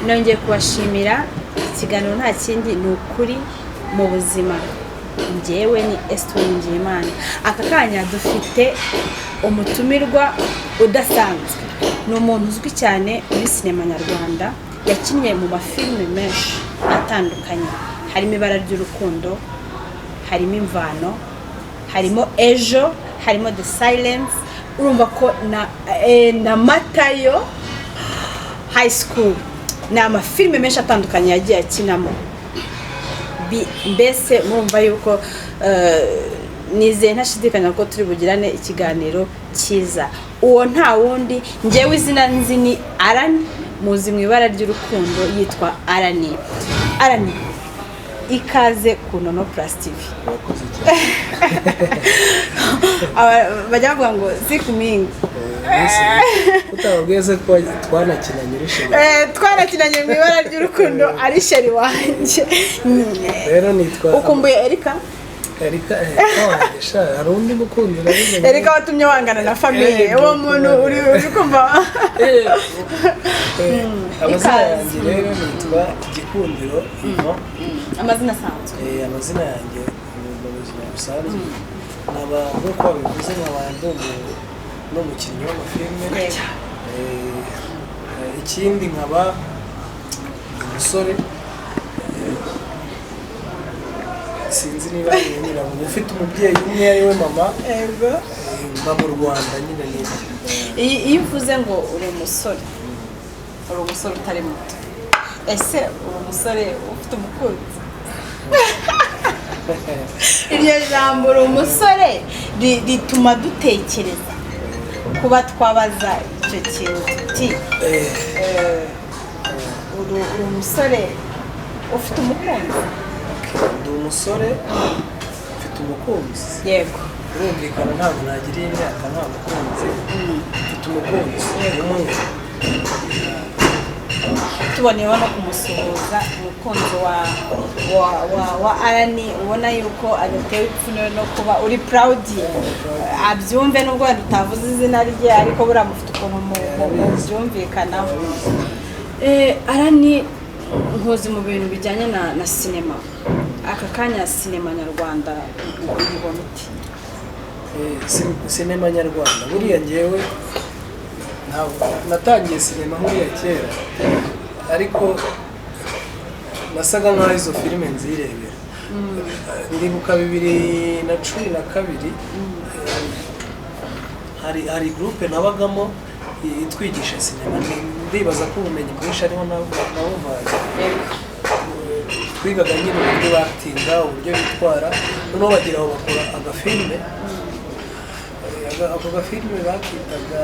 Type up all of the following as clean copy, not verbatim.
nongeye kubashimira ikiganiro nta kindi ni ukuri mu buzima. Njyewe ni Ndamushimira. Aka kanya dufite umutumirwa udasanzwe. Ni umuntu uzwi cyane muri sinema nyarwanda, yakinnye mu mafilme menshi atandukanye. Harimo Ibara ry'Urukundo, harimo Imvano, harimo Ejo, harimo The Silence. Urumva ko na Matayo High School ni amafilme menshi atandukanye yagiye akinamo. Mbese murumva yuko nizeye ntashidikanya ko turi bugirane ikiganiro cyiza. Uwo nta wundi, njyewe izina nzi ni Allan, muzi mu Ibara ry'Urukundo yitwa Allan. Allan, ikaze ku inono+tv. Bajya bavuga ngo zikuminga. Utababwiye ko twanakinanye urisheri. Twanakinanye mu Ibara ry'Urukundo ari sheri wanjye. Rero nitwa ukumbuye Erika? Erika kawagisha hari undi mukundi nabimenye. Erika watumye wangana na famille. Uwo muntu uri kumva. Amazina yanjye rero nitwa Gikundiro Ivo. Amazina asanzwe. Amazina yanjye mu buzima busanzwe. Naba nkuko bivuze nk'abantu no mukinnyi w'amafilme. Ikindi nkaba umusore sinzi niba nyina ufite umubyeyi umwe ari we mama. Ego. Mba mu Rwanda nyine ni. Iyo uvuze ngo uri umusore utari muto, ese uri umusore ufite umukunzi? Iryo jambo uri umusore rituma dutekereza kuba twabaza icyo kintu tuti uri umusore ufite umukunzi? Ndi umusore ufite umukunzi. Yego. Urumvikana ntabwo nagira imyaka nta mukunzi. Mfite umukunzi umwe. Tuboneyeho no kumusuhuza umukunzi wa Allan, ubona yuko adatewe ipfunwe no kuba uri proud abyumve, nubwo utavuze izina rye ariko buriya mufite ukuntu mu byumvikanaho. Allan, nkoze mu bintu bijyanye na sinema. Aka kanya sinema nyarwanda ubibona uti? Sinema nyarwanda buriya njyewe natangiye sinema nkuriya kera, ariko nasaga nk'aho izo filime nzirebera. Ndibuka 2012 hari groupe nabagamo itwigisha sinema. Ndibaza ko ubumenyi bwinshi ariho nabuvaye. Twigaga nyine uburyo batinda, uburyo bitwara, noneho bagira aho bakora agafilme. Ako gafilme bakitaga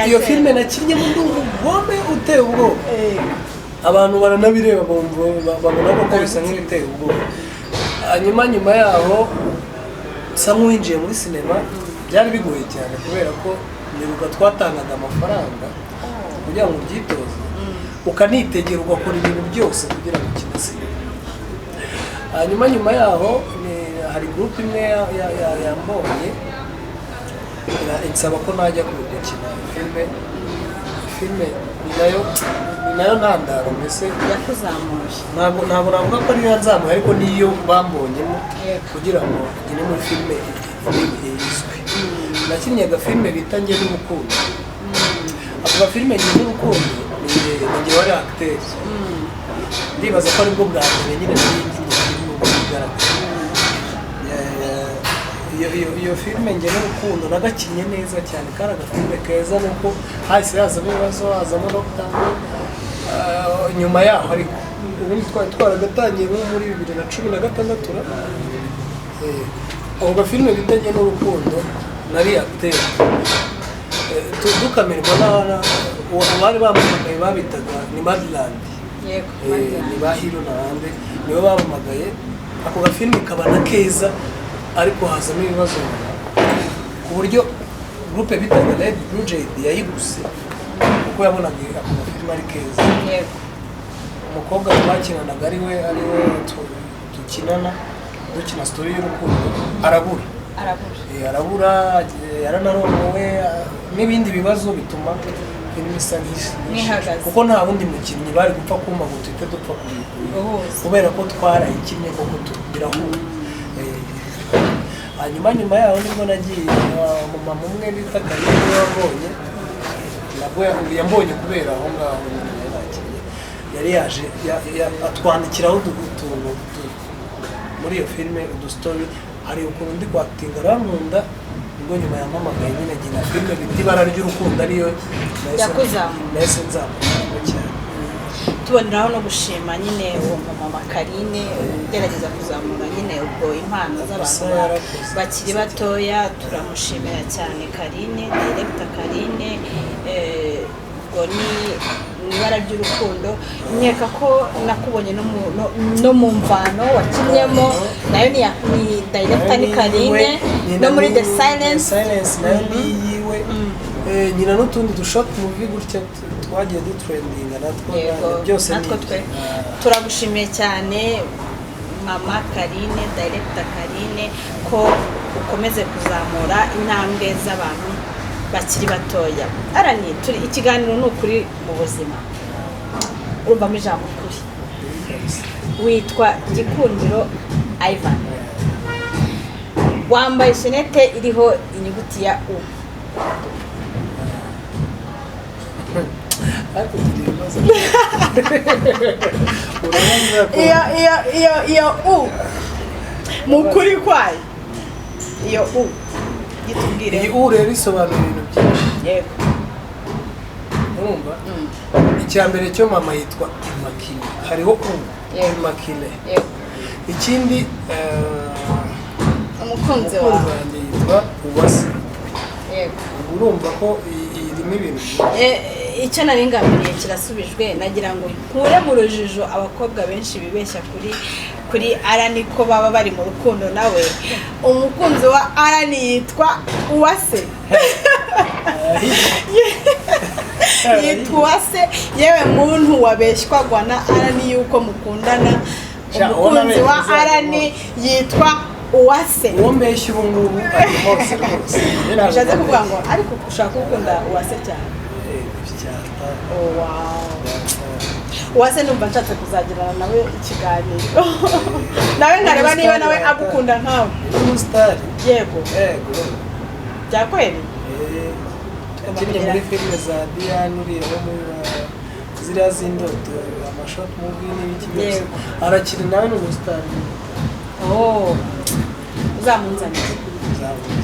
iyo filme nakinnye mu ndumugome uteye ubwoba. Abantu baranabireba babona ko bisa nk'ibiteye ubwoba. Nyuma yaho nsa nk'uwinjiye muri sinema. Byari bigoye cyane kubera ko nibuka twatangaga amafaranga kugira ngo ubyitoze, ukanitegera ugakora ibintu byose kugira ngo ukine sinema. Nyuma yaho hari groupe imwe yambonye insaba ko najya gukina filme nayo ntandaro mbese yakuzamuje. Ntabwo navuga ko ariyo yanzamuye, ariko niyo bambonyemo kugira ngo ngine muri filme izwi. Nakinnye agafilme bita Njye n'Urukundo. Ako gafilme Njye n'Urukundo ni wari acteur. Ndibaza ko aribwo bwa mbere nyine iyo filme Njye n'Urukundo nagakinnye neza cyane, kandi agafilme keza nuko hahise hazamo ibibazo, hazamo lockdown. Nyuma yaho ariko ubundi twaragatangiye muri 2016. Ako gafilme bita Njye n'Urukundo nari acteur. Dukamirwa abari bamamagaye babitaga ni Madland. Yego. Ni ba hero n'abandi nibo bamamagaye. Ako gafilme kabana keza, ariko hazamo ibibazo ku buryo groupe bitaga Red Blue Jade yayiguse kuko yabonaga ako gafilme ari keza. Yego. Umukobwa twakinanaga ari we dukina story y'urukundo arabura. yaranarongowe n'ibindi bibazo bituma filime isa n'ihagaze kuko nta wundi mukinnyi bari gupfa kuma ngo tuhite dupfa kubera ko twarayikinnye koko tugiraho. Hanyuma yaho nibwo nagiye mama umwe bita Karine wabonye nabwo yambonye kubera aho ngaho yari yaje atwandikiraho utuntu muri iyo filime udustory hari ukuntu ndi kwakitinga arankunda ubwo nyuma yampamagaye nyine gina filime bita Ibara ry'urukundo ariyo nahise nzamukamo cyane. tuboneraho no gushima nyine uwo mama Karine ugerageza kuzamura nyine ubwo impano z'abantu bakiri batoya. turamushimira cyane Karine, director Karine. Ubwo ni Ibara ry'urukundo nkeka ko nakubonye no mu mvano wakinyemo nayo ni director ni Karine no muri The Silence nayo ni yiwe nyina n'utundi dushot movie gutya twagiye dutrendinga natwo byose natwo twe turagushimiye cyane mama Karine, director Karine, ko ukomeze kuzamura intambwe z'abantu bakiri batoya. Arani turi ikiganiro n'ukuri mu buzima urumvamo ijambo ukuri. Witwa Gikundiro Ivan, wambaye shenete iriho inyuguti ya U. iyo U mukuri kwayo iyo U gitubwire. Iyi U rero isobanura ibintu byinshi. Yego. Urumva? Icya mbere cyo mama yitwa Immaculée. Hariho U. Immaculée. Yego. Ikindi umukunzi wanjye yitwa Uwase. Yego. Urumva ko irimo ibintu icyo naringamiriye kirasubijwe. Nagira ngo nkure mu rujijo abakobwa benshi bibeshya kuri Allan ko baba bari mu rukundo nawe. Umukunzi wa Allan yitwa Uwase. Yitwa Uwase. Yewe muntu wabeshywa na Allan yuko mukundana. Umukunzi wa Allan yitwa Uwase. Uwo mbeshya ubu ngubu ari hose rwose. Bishatse kuvuga ngo ariko ushaka gukunda Uwase cyane. Oh wow. Uwase numva nshatse kuzagirana nawe ikiganiro. Nawe nkareba niba nawe agukunda nkawe. Umustar. Yego. Yego. Byakweri? Akiri muri filime za Diane uriyeho muri ziriya z'indoto amashot movie n'ibiki byose. Arakiri nawe n'umustar. Oh. Uzamunzanire.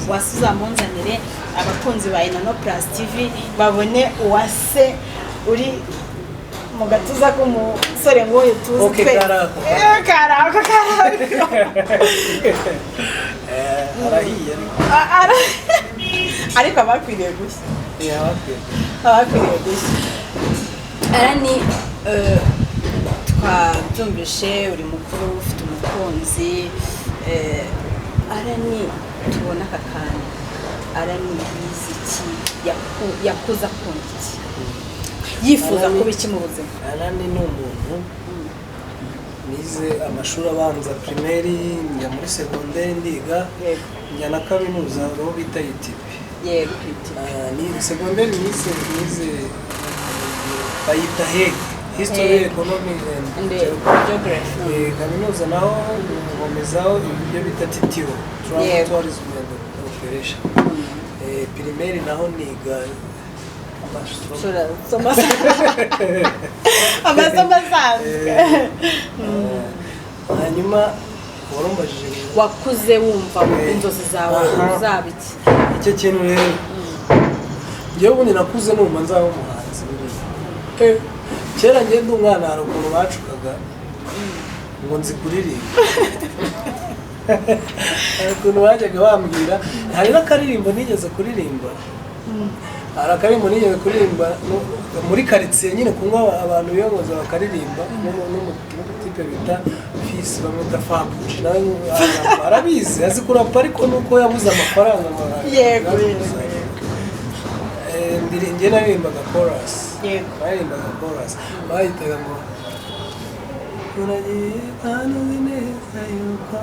Uwase uzamunzanire abakunzi ba inono+tv babone Uwase uri mu gatuza k'umusore nk'uyu tuzi twe. Karako. Arahiye ariko abakwiriye gushya. Abakwiriye gushya. Allan twabyumvishe uri mukuru ufite umukunzi. Allan tubona aka kanya Allan yize iki yakuze akunda iki yifuza kuba iki mu buzima? Allan ni umuntu nize amashuri abanza primaire njya muri secondaire ndiga njya na kaminuza aho bita UTP. Yego. Ni secondaire nize bayita HEG History, Economy and Geography. Kaminuza naho nkomezaho ibyo bita TTO Travel Tourism and Operation. Primaire naho niga amasomo asanzwe. Hanyuma warumbajije wakuze wumva inzozi zawe uzaba iki? Icyo kintu rero njyewe ubundi nakuze numva nzaba umuhanzi. Kera njye ndi umwana hari ukuntu bacukaga ngo nzi kuririmba. Hari ukuntu bajyaga bambwira hari n'akaririmbo nigeze kuririmba. Hari akaririmbo nigeze kuririmba muri karitsiye nyine kunywa abantu biyogoza bakaririmba n'umutipe bita Fisi bamwita Fabuji nawe arabizi azi kurapa ariko nuko yabuze amafaranga. Yego. Njye naririmbaga chorus. Yego. Naririmbaga chorus bahitaga ngo uragiye hano neza yuko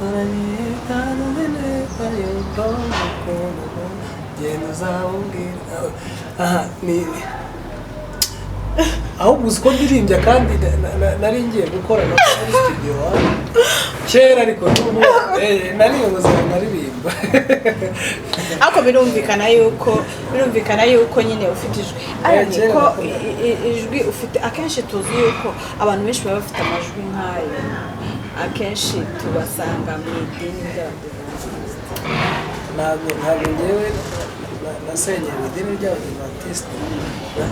uragiye hano neza yuko genda uzambwira aha ni ahubwo uzi ko ndirimbya kandi nari ngiye gukora na muri studio kera ariko nariyoboza naririmba ariko birumvikana yuko nyine ufite ijwi ariko ijwi ufite akenshi tuzi yuko abantu benshi baba bafite amajwi nk'ayo akenshi tubasanga mu idini ry'abadivantisite ntabwo ngewe nasenyeye mu idini ry'abadivantisite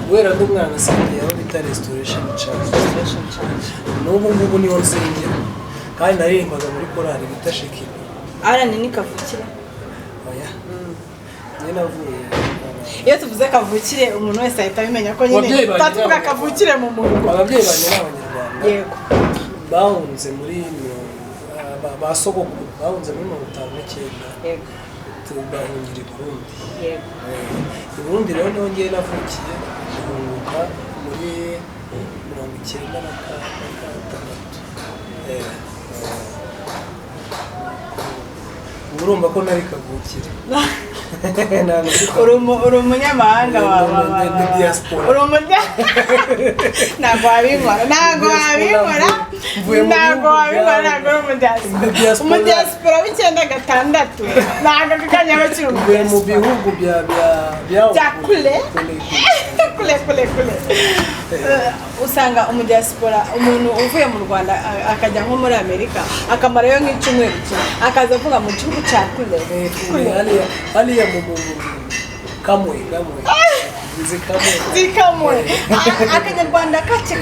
guhera n'umwana asengeye aho bita restoration church n'ubu ngubu niho nsengera kandi naririmbaga muri korali bita shekina Allan ni kavukire oya njye navuye iyo tuvuze kavukire umuntu wese ahita abimenya ko nyine tatuvuga kavukire mu muntu ababyeyi banjye n'abanyarwanda yego bahunze muri basogokuru bahunze muri 1959 yego bahungira i Burundi yego i Burundi rero niho ngiye navukiye guhunguka muri 1996 urumva ko nari kavukire uri umunyamahanga ntabwo wabibona umudiyasipora w'96 ntabwo bikanya bakiri umudiyasipora mu bihugu bya kure usanga umudiyasipora umuntu uvuye mu Rwanda akajya nko muri Amerika akamarayo nk'icyumweru kimwe akaza avuga mu gihugu cya kure hariya mu kamwe zikamwe akanyarwanda kake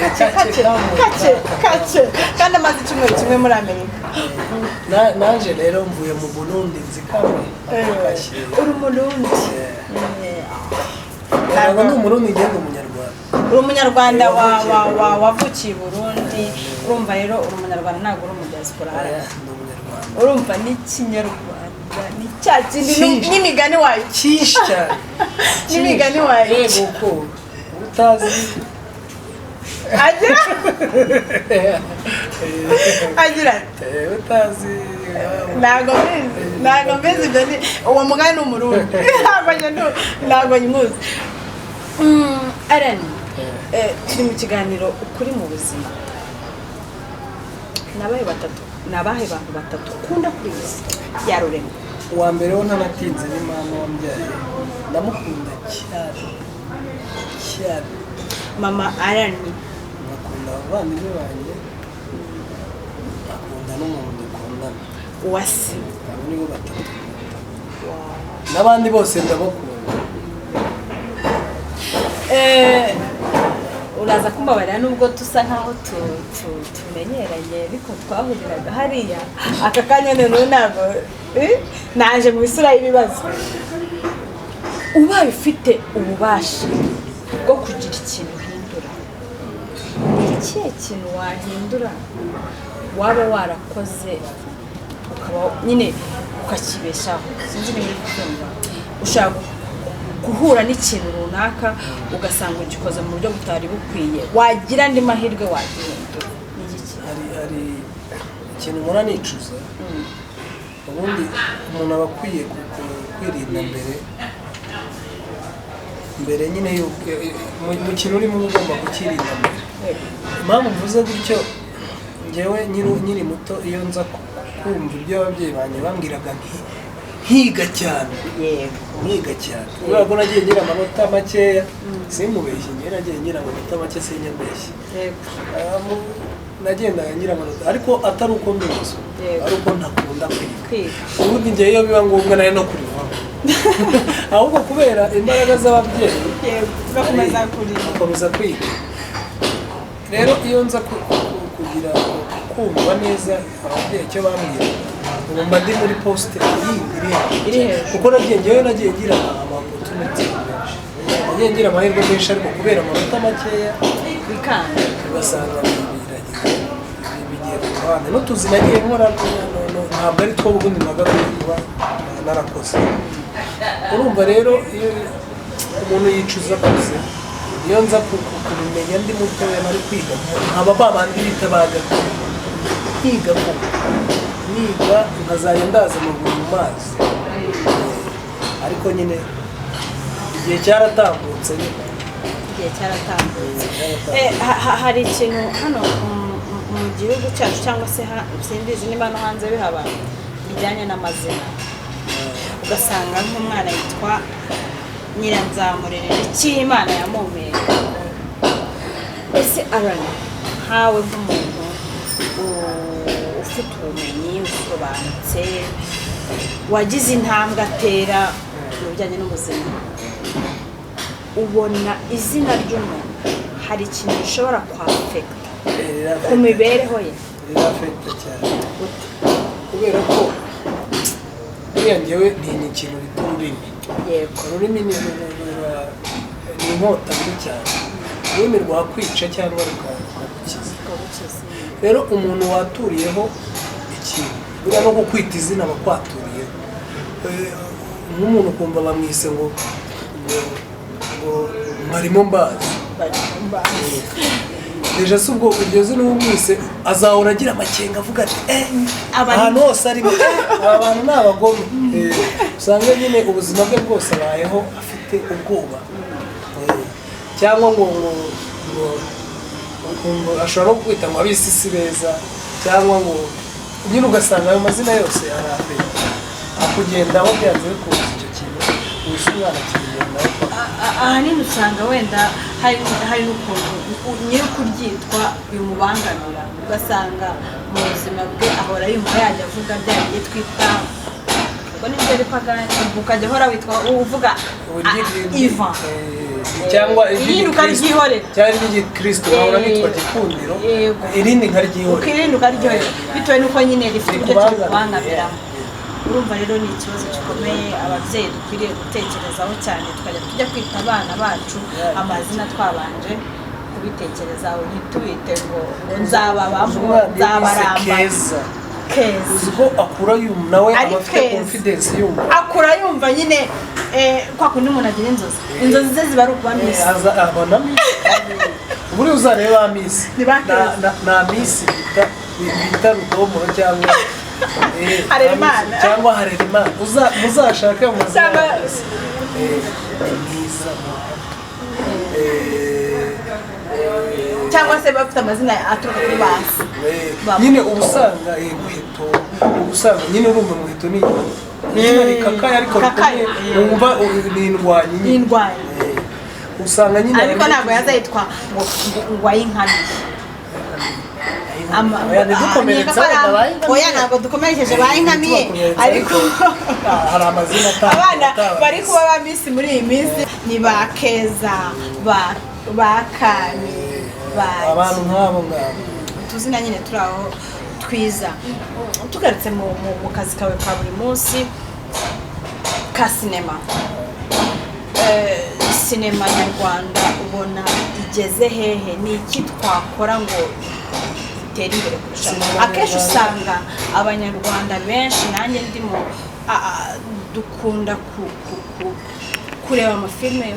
kandi amaze icyumweru kimwe muri Amerika naje rero mvuye mu Burundi nzikamwe uri umurundi ntabwo ni umurundi ngenda umunyarwanda uri umunyarwanda wavukiye i Burundi urumva rero uri umunyarwanda ntabwo uri umudiyasipora urumva n'ikinyarwanda ni cya kindi n'imigani wayo cyinshi cyane n'imigani wayo yego ko utazi agira utazi ntabwo mbizi ibyo ni uwo mugani ni umurundi ntabwo nyimuzi Allan turi mu kiganiro ukuri mu buzima ni abahe bantu batatu ukunda kuri iyi si ya rurema uwa mbere wo ntanatinze ni mama wambyaye ndamukunda cyane mama Allan akunda abavandimwe banjye akunda n'umuntu dukundana uwase abo nibo batatu n'abandi bose ndabakunda uraza kumbabarira nubwo tusa nkaho tumenyeranye ariko twahuriraga hariya aka kanya none ntabwo naje mu isura y'ibibazo ubaye ufite ububasha bwo kugira ikintu uhindura ikihe kintu wahindura waba warakoze ukaba nyine ukakibeshaho sinzi niba uri kubyumva ushaka guhura n'ikintu runaka ugasanga ugikoze mu buryo butari bukwiye wagira andi mahirwe wagihindura hari ikintu mpora nicuza ubundi umuntu aba akwiye kwirinda mbere nyine mu kintu urimo ugomba kukirinda mbere impamvu mvuze gutyo ngewe nyiri muto iyo nza kumva ibyo ababyeyi banjye bambwiraga nkiga cyane kubera ko nagiye ngira amanota makeya simubeshye njye nagiye ngira amanota make sinyabeshye nagendaga ngira amanota ariko atari uko mbizi ari uko ntakunda kwiga ubundi njye iyo biba ngombwa nayo no kurivamo ahubwo kubera imbaraga z'ababyeyi bakomeza kwiga rero iyo nza kugira kumva neza ababyeyi icyo bambwira ubu mba ndi muri posite iri kuko nagiye ngira amapotuniti menshi nagiye ngira amahirwe menshi ariko kubera amanota makeya ugasanga bigiye ku ruhande n'utuzi nagiye nkora ntabwo ari two ubundi nagakwiye kuba narakoze urumva rero iyo umuntu yicuza akazi iyo nza kubimenya ndi mutoya nari kwiga nkaba babandi bitabaga kwiga niga nkazajya ndaza amaguru mu mazi ariko nyine igihe cyaratambutse igihe cyaratambutse hari ikintu hano mu gihugu cyacu cyangwa se simbizi niba no hanze bihaba bijyanye n'amazina ugasanga nk'umwana yitwa Nyiranzamurere Cy'Imana yamumpeye ese Allan nkawe nk'umuntu ufite ubumenyi usobanutse wagize intambwe atera mu bijyanye n'ubuzima ubona izina ry'umuntu hari ikintu gishobora kwafekta ku mibereho ye rirafekta cyane kubera ko buriya njyewe ni ikintu bita ururimi yego ururimi ni inkota mbi cyane ururimi rwakwica cyangwa rukagukiza rero umuntu waturiyeho ikintu buriya no kukwita izina bakwaturiyeho nk'umuntu ukumva bamwise ngo marimo mbazi deja se ubwo iryo zina umwise azahora agira amakenga avuga ati ahantu hose arimo aba bantu ni abagome usanga nyine ubuzima bwe bwose abayeho afite ubwoba cyangwa ngo ashobora no kwita ngo abisi si beza cyangwa ngo nyine ugasanga ayo mazina yose arafite akugendaho byanze bikunze icyo kintu wese umwana kigendaho ahanini usanga wenda hari n'ukuntu nyiri kuryitwa bimubangamira ugasanga mu buzima bwe ahora yumva yajya avuga bya bindi twita ubwo nibyo ariko ukajya ahora witwa uvuga Ivan cyangwa irinduka ryihorera cyari n'igikristo ahora nitwa Gikundiro irindi nkaryihorera ukirindi ukaryohera bitewe n'uko nyine rifite ibyo tubangamira urumva rero ni ikibazo gikomeye ababyeyi dukwiriye gutekerezaho cyane tukajya tujya kwita abana bacu amazina twabanje kubitekerezaho ntitubite ngo nzabaramba keza uziko akura yumva nawe aba afite confidence yumva akura yumva nyine kwa kundi umuntu agira inzozi ze ziba ari ukuba misi abona misi buri uzareba misi na misi bita rudomoro cyangwa Harerimana cyangwa Harerimana muzashake mu mazina cyangwa se bafite amazina aturuka kuri basi nyine ubusanga Muheto ubusanga nyine urumva Muheto ni izina rikakaye ariko wumva ni indwanyi usanga nyine ariko ntabwo yazayitwa ngo ayinkamiye oya ntabwo dukomerekeje bayinkamiye ariko hari amazina abana bari kuba ba misi muri iyi minsi ni ba Keza ba Kane abantu nk'abo ngabo tuzina nyine turi aho twiza tugarutse mu kazi kawe ka buri munsi ka sinema sinema nyarwanda ubona igeze hehe ni iki twakora ngo itere imbere kurusha akenshi usanga abanyarwanda benshi nanjye ndimo dukunda kureba amafilime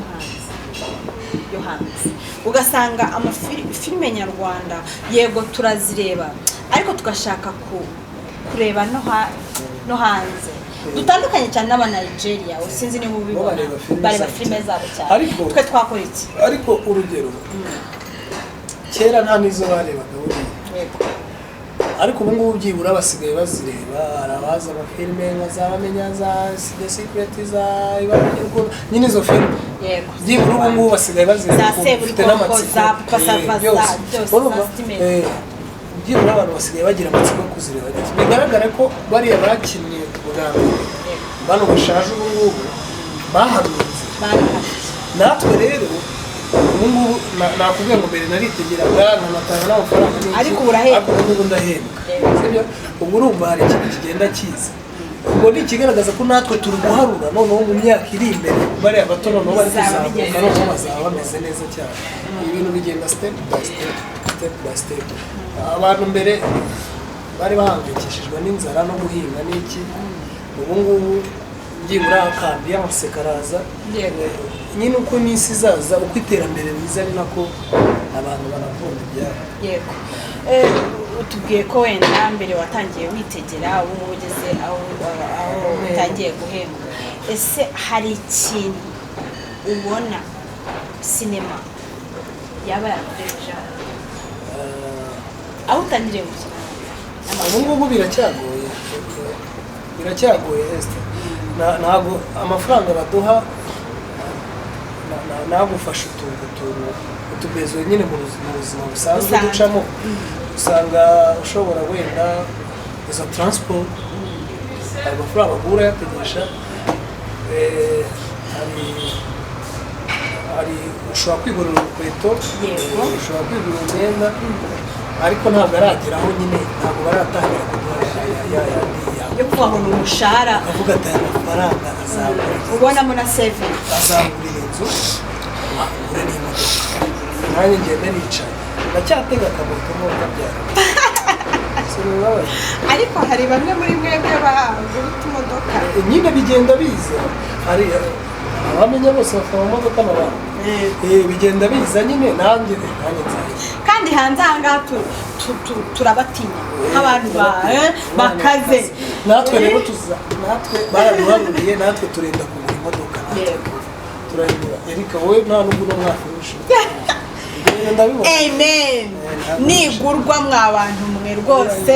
yo hanze ugasanga amafilime nyarwanda yego turazireba ariko tugashaka kureba no hanze dutandukanye cyane n'Abanigeria usinzi niba ubibona bareba filime zabo cyane twe twakora iki ariko urugero kera nta nizo barebaga ariko ubu ngubu byibura basigaye bazireba arabaza amafilime nka za bamenya za The Secret za nyine izo filime yego byibura ubu ngubu basigaye bazireba bafite n'amatsiko za pasavaza byibura abantu basigaye bagira amatsiko yo kuzireba bigaragara ko bariya bakinnye bwa mbere bano bashaje ubu ngubu bahanunze natwe rero ubu ngubu nakubwiye ngo mbere naritegeraga nkanatanga n'amafaranga ariko urahembwa ubu ndahembwa ubwo urumva hari ikintu kigenda kiza ubwo ni ikigaragaza ko natwe turi guharura noneho mu myaka iri imbere bariya bato noneho bari kuzamuka noneho bazaba bameze neza cyane ibintu bigenda step by step abantu mbere bari bahangayikishijwe n'inzara no guhinga n'iki ubu ngubu byibura akambi y'amaseka araza nyine uko n'isi izaza uko iterambere riza ni nako abantu banakunda ibyabo yego utubwiye ko wenda mbere watangiye witegera ubu ugeze aho utangiye guhembwa ese hari ikintu ubona sinema yaba yarakugejejeho aho utangiriye gukina ubu ngubu biracyagoye Esther ntabwo amafaranga baduha nagufasha utubezo nyine mu buzima busanzwe ducamo usanga ushobora wenda izo transport amafaranga agura yategesha hari ushobora kwigurira urukweto ushobora kwigurira imyenda ariko ntabwo arageraho nyine ntabwo baratangira yo kuva mu mushahara avuga ati amafaranga ubonamo na saving azagurira inzu agure n'imodoka nanjye ngenda nicaye ndacyatega akamoto n'ubwo byara ariko hari bamwe muri mwebwe bagura utumodoka nyine bigenda biza hari abamenya bose bafite amamodoka n'abantu bigenda biza nyine nanjye kandi hanze aha ngaha turabatinya nk'abantu bakaze natwe rero natwe baraduharuriye natwe turenda kugura imodoka turayigura erika wowe nta n'ubwo uno mwaka urusha amen nigurwa mwa bantu mwe rwose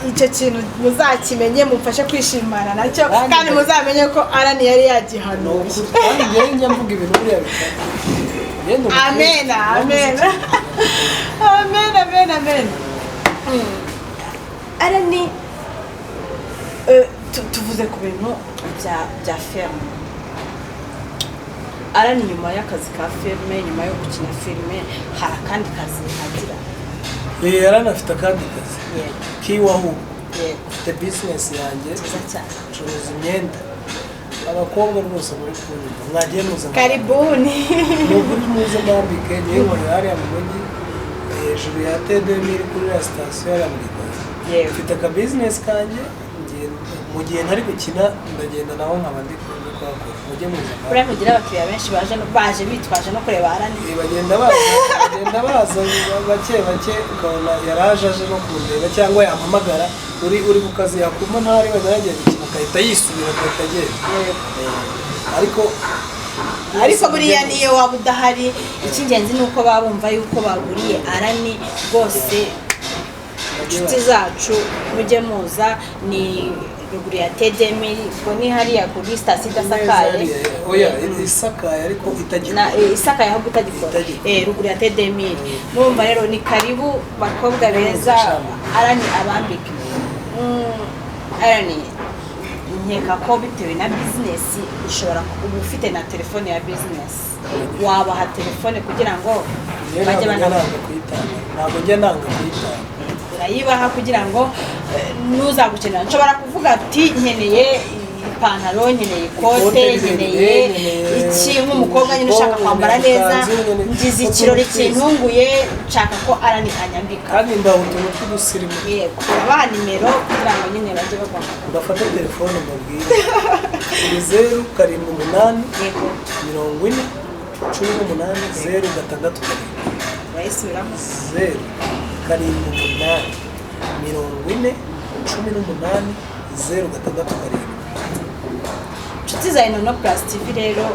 icyo kintu muzakimenye mufashe kwishimana nacyo kandi muzamenye ko Allan yari yagihanuye kandi njyewe njya mvuga ibintu buriya bitari amen amen amen amen amen Allan tuvuze ku bintu bya ferme Allan nyuma y'akazi ka filime nyuma yo gukina filime hari akandi kazi agira Allan afite akandi kazi kiwahu afite business yanjye acuruza imyenda abakobwa rwose muri kunyuma mwagiye muza karibuni n'uburi muze mbambike ngiye muri hariya mu mujyi hejuru ya T2000 kuri la station ya Mugikoze mfite aka business kanjye mu gihe ntari gukina ndagenda naho nkaba ndi mujye muza kuriya kugira abakiriya benshi baje bitwaje no kureba Allan bagenda baza bake ukabona yaraje aje no kundeba cyangwa yampamagara uri ku kazi yakuma ntari bagerageje gukina akahita yisubira agahita agenda ariko buriya niyo waba udahari icy'ingenzi ni uko baba bumva yuko baguriye Allan rwose inshuti zacu mujye muza ni ruguru ya T2000 ubwo ni hariya kuri sitasiyo idasakaye isakaye ariko isakaye ahubwo itagikora ruguru ya T2000 murumva rero ni karibu bakobwa beza Allan abambike Allan nkeka ko bitewe na business ushobora kuba ufite na telefone ya business wabaha telefone kugira ngo bajye ntabwo njya nanga kuyitanga urayibaha kugira ngo nuzagukenera nshobora kuvuga ati nkeneye ipantaro nkeneye ikote nkeneye iki nk'umukobwa nyine ushaka kwambara neza ngize ikirori kintunguye nshaka ko Allan anyambika kandi mbaho utuntu tw'udusirimu yego urabaha nimero kugira ngo nyine bajye bagomba bafate telefone mbabwire 078 urayisubiramo 078 inshuti za inono+tv rero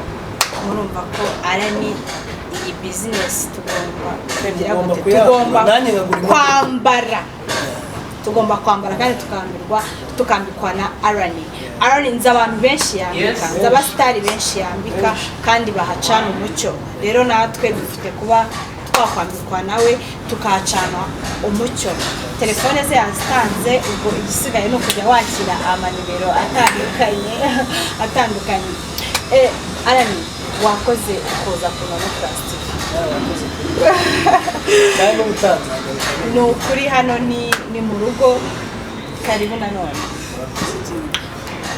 murumva ko Allan iyi business tugomba kwambara kandi tukambikwa na Allan nzi abantu benshi yambika nzi abasitari benshi yambika kandi bahacana umucyo rero natwe dufite kuba twakwambikwa nawe tukahacana umucyo telefone ze yazitanze ubwo igisigaye no kujya wakira amanimero atandukanye Allan wakoze kuza ku inono+tv ni ukuri hano ni mu rugo karibu nanone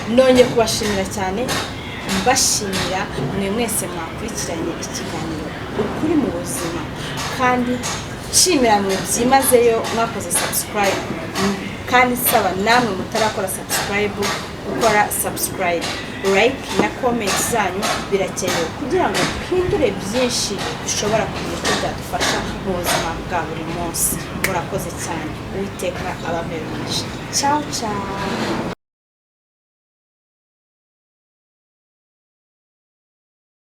nongeye kubashimira cyane mbashimira mwe mwese mwakurikiranye ikiganiro ukuri mu buzima kandi nshimira mwe byimazeyo mwakoze subscribe kandi saba namwe mutarakora subscribe gukora subscribe like na comment zanyu birakenewe kugira ngo duhindure byinshi bishobora kugira icyo byadufasha mu buzima bwa buri munsi murakoze cyane uwiteka abameruje ciao ciao